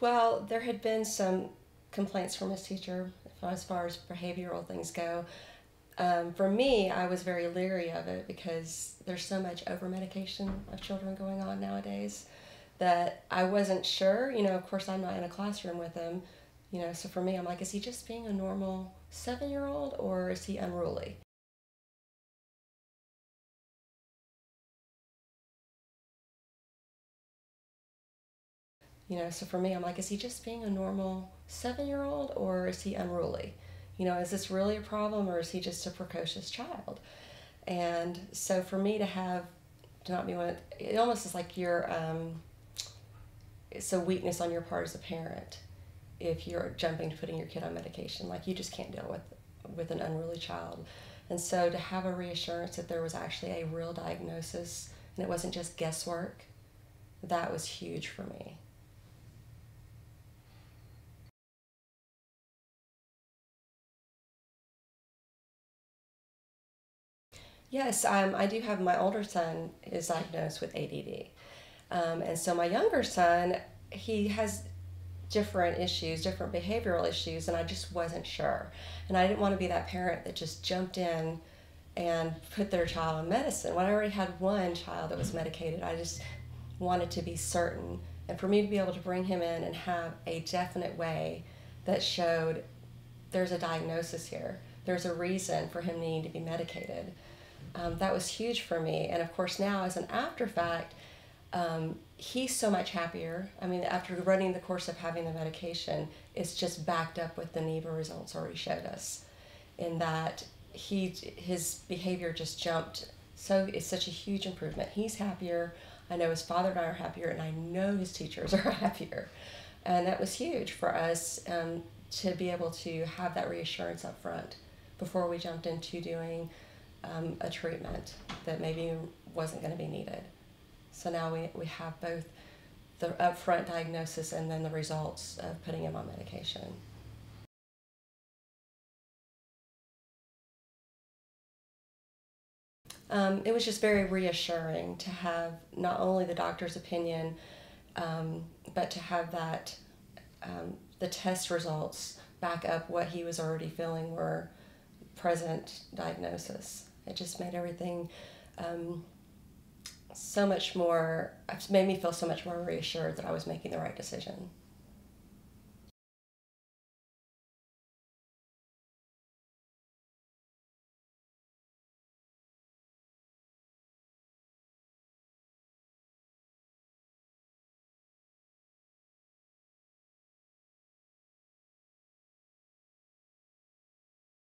Well, there had been some complaints from his teacher as far as behavioral things go. For me, I was very leery of it because there's so much over medication of children going on nowadays that I wasn't sure. Of course, I'm not in a classroom with him. So for me, I'm like, is he just being a normal 7-year-old or is he unruly? So for me, I'm like, is he just being a normal 7-year-old or is he unruly? Is this really a problem or is he just a precocious child? And so for me to not be one, it almost is like it's a weakness on your part as a parent if you're jumping to putting your kid on medication. Like you just can't deal with an unruly child. And so to have a reassurance that there was actually a real diagnosis and it wasn't just guesswork, that was huge for me. Yes, I do have my older son is diagnosed with ADD. And so my younger son, he has different issues, different behavioral issues, and I just wasn't sure. And I didn't want to be that parent that just jumped in and put their child on medicine. When I already had one child that was medicated, I just wanted to be certain. And for me to be able to bring him in and have a definite way that showed there's a diagnosis here, there's a reason for him needing to be medicated. That was huge for me. And of course, now as an after fact, he's so much happier. I mean, after running the course of having the medication, it's just backed up with the NEBA results already showed us, in that his behavior just jumped. So it's such a huge improvement. He's happier. I know his father and I are happier, and I know his teachers are happier. And that was huge for us to be able to have that reassurance up front before we jumped into doing a treatment that maybe wasn't going to be needed. So now we have both the upfront diagnosis and then the results of putting him on medication. It was just very reassuring to have not only the doctor's opinion, but to have that the test results back up what he was already feeling were present diagnosis. It just made everything so much more, it made me feel so much more reassured that I was making the right decision.